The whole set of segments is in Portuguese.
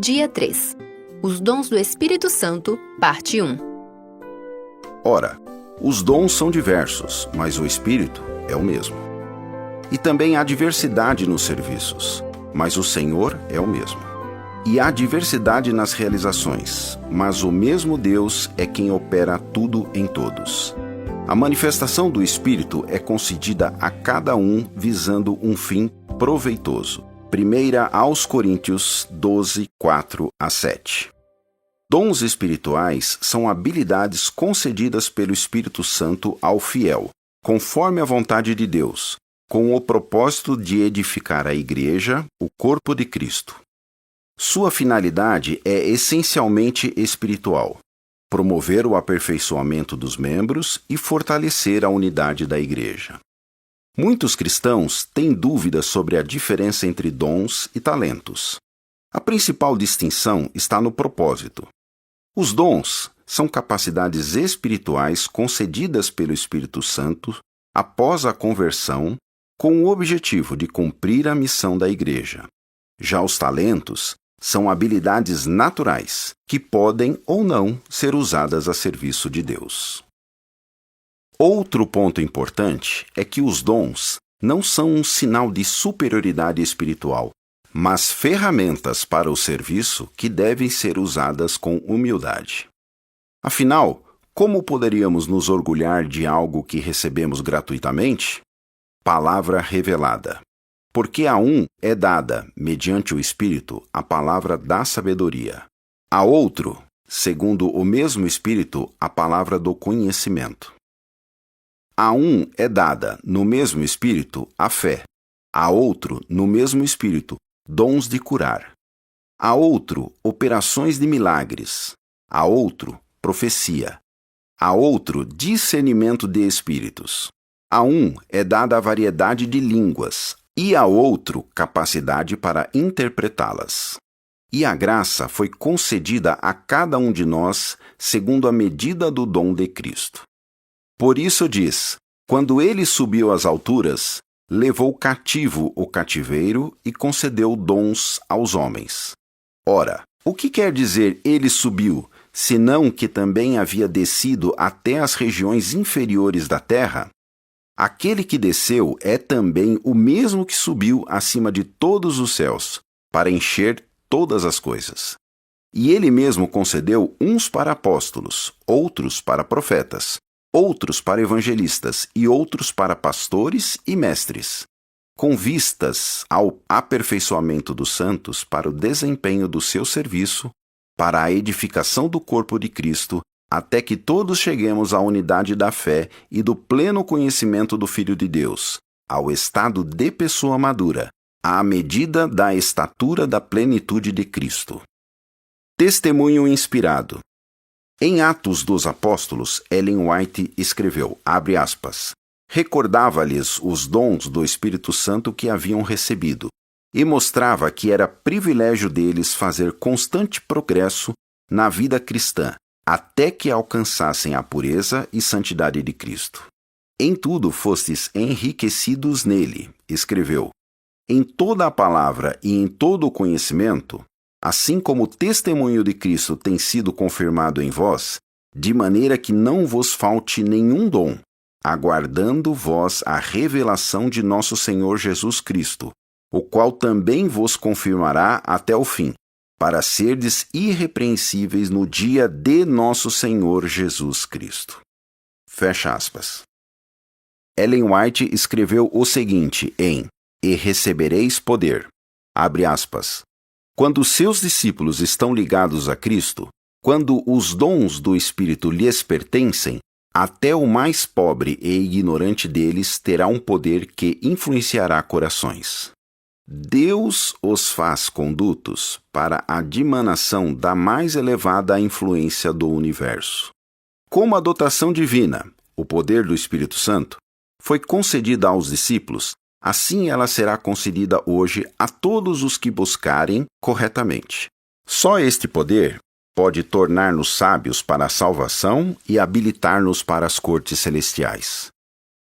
Dia 3. Os dons do Espírito Santo, parte 1. Ora, os dons são diversos, mas o Espírito é o mesmo. E também há diversidade nos serviços, mas o Senhor é o mesmo. E há diversidade nas realizações, mas o mesmo Deus é quem opera tudo em todos. A manifestação do Espírito é concedida a cada um visando um fim proveitoso. 1 aos Coríntios 12, 4-7. Dons espirituais são habilidades concedidas pelo Espírito Santo ao fiel, conforme a vontade de Deus, com o propósito de edificar a Igreja, o corpo de Cristo. Sua finalidade é essencialmente espiritual: promover o aperfeiçoamento dos membros e fortalecer a unidade da Igreja. Muitos cristãos têm dúvidas sobre a diferença entre dons e talentos. A principal distinção está no propósito. Os dons são capacidades espirituais concedidas pelo Espírito Santo após a conversão, com o objetivo de cumprir a missão da Igreja. Já os talentos são habilidades naturais, que podem ou não ser usadas a serviço de Deus. Outro ponto importante é que os dons não são um sinal de superioridade espiritual, mas ferramentas para o serviço que devem ser usadas com humildade. Afinal, como poderíamos nos orgulhar de algo que recebemos gratuitamente? Palavra revelada. Porque a um é dada, mediante o Espírito, a palavra da sabedoria. A outro, segundo o mesmo Espírito, a palavra do conhecimento. A um é dada, no mesmo Espírito, a fé. A outro, no mesmo Espírito, dons de curar. A outro, operações de milagres. A outro, profecia. A outro, discernimento de espíritos. A um é dada a variedade de línguas, e a outro, capacidade para interpretá-las. E a graça foi concedida a cada um de nós, segundo a medida do dom de Cristo. Por isso diz: quando ele subiu às alturas, levou cativo o cativeiro e concedeu dons aos homens. Ora, o que quer dizer ele subiu, senão que também havia descido até as regiões inferiores da terra? Aquele que desceu é também o mesmo que subiu acima de todos os céus, para encher todas as coisas. E ele mesmo concedeu uns para apóstolos, outros para profetas, outros para evangelistas e outros para pastores e mestres, com vistas ao aperfeiçoamento dos santos para o desempenho do seu serviço, para a edificação do corpo de Cristo, até que todos cheguemos à unidade da fé e do pleno conhecimento do Filho de Deus, ao estado de pessoa madura, à medida da estatura da plenitude de Cristo. Testemunho inspirado. Em Atos dos Apóstolos, Ellen White escreveu, abre aspas, recordava-lhes os dons do Espírito Santo que haviam recebido e mostrava que era privilégio deles fazer constante progresso na vida cristã, até que alcançassem a pureza e santidade de Cristo. Em tudo fostes enriquecidos nele, escreveu, em toda a palavra e em todo o conhecimento, assim como o testemunho de Cristo tem sido confirmado em vós, de maneira que não vos falte nenhum dom, aguardando vós a revelação de nosso Senhor Jesus Cristo, o qual também vos confirmará até o fim, para serdes irrepreensíveis no dia de nosso Senhor Jesus Cristo. Fecha aspas. Ellen White escreveu o seguinte em E recebereis poder, abre aspas, quando seus discípulos estão ligados a Cristo, quando os dons do Espírito lhes pertencem, até o mais pobre e ignorante deles terá um poder que influenciará corações. Deus os faz condutos para a dimanação da mais elevada influência do universo. Como a dotação divina, o poder do Espírito Santo, foi concedida aos discípulos, assim ela será concedida hoje a todos os que buscarem corretamente. Só este poder pode tornar-nos sábios para a salvação e habilitar-nos para as cortes celestiais.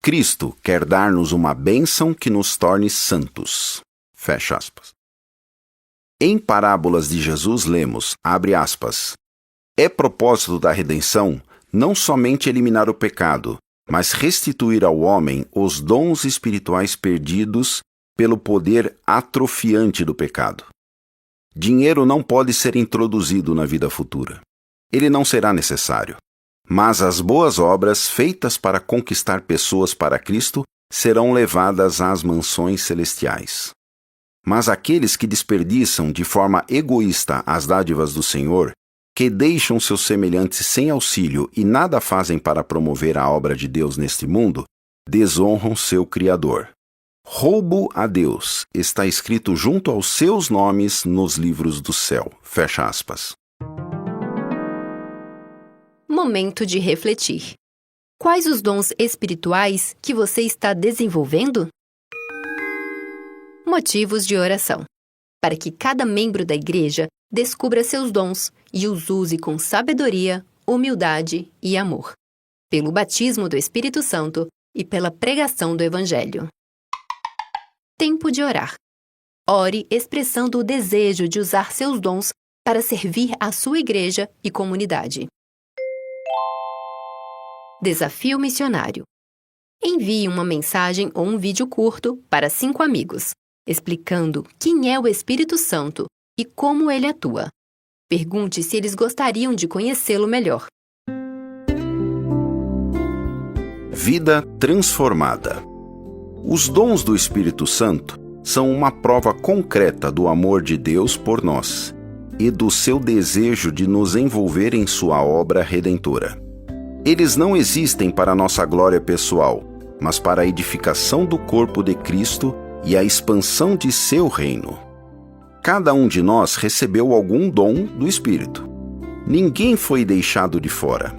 Cristo quer dar-nos uma bênção que nos torne santos. Fecha aspas. Em Parábolas de Jesus lemos, abre aspas, é propósito da redenção não somente eliminar o pecado, mas restituir ao homem os dons espirituais perdidos pelo poder atrofiante do pecado. Dinheiro não pode ser introduzido na vida futura. Ele não será necessário. Mas as boas obras feitas para conquistar pessoas para Cristo serão levadas às mansões celestiais. Mas aqueles que desperdiçam de forma egoísta as dádivas do Senhor, que deixam seus semelhantes sem auxílio e nada fazem para promover a obra de Deus neste mundo, desonram seu Criador. Roubo a Deus está escrito junto aos seus nomes nos livros do céu. Fecha aspas. Momento de refletir. Quais os dons espirituais que você está desenvolvendo? Motivos de oração. Para que cada membro da igreja descubra seus dons e os use com sabedoria, humildade e amor. Pelo batismo do Espírito Santo e pela pregação do Evangelho. Tempo de orar. Ore expressando o desejo de usar seus dons para servir a sua igreja e comunidade. Desafio missionário. Envie uma mensagem ou um vídeo curto para 5 amigos, explicando quem é o Espírito Santo e como ele atua. Pergunte se eles gostariam de conhecê-lo melhor. Vida transformada. Os dons do Espírito Santo são uma prova concreta do amor de Deus por nós e do seu desejo de nos envolver em sua obra redentora. Eles não existem para nossa glória pessoal, mas para a edificação do corpo de Cristo e a expansão de seu reino. Cada um de nós recebeu algum dom do Espírito. Ninguém foi deixado de fora.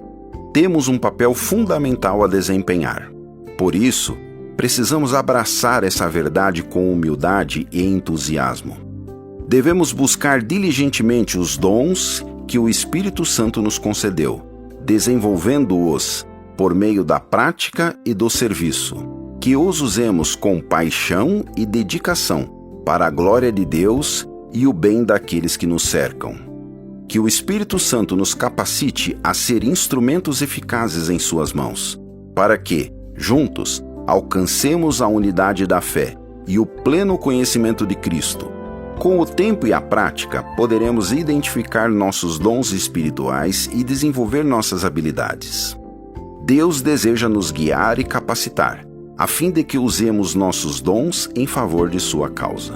Temos um papel fundamental a desempenhar. Por isso, precisamos abraçar essa verdade com humildade e entusiasmo. Devemos buscar diligentemente os dons que o Espírito Santo nos concedeu, desenvolvendo-os por meio da prática e do serviço, que os usemos com paixão e dedicação para a glória de Deus e o bem daqueles que nos cercam. Que o Espírito Santo nos capacite a ser instrumentos eficazes em suas mãos, para que, juntos, alcancemos a unidade da fé e o pleno conhecimento de Cristo. Com o tempo e a prática, poderemos identificar nossos dons espirituais e desenvolver nossas habilidades. Deus deseja nos guiar e capacitar, a fim de que usemos nossos dons em favor de sua causa.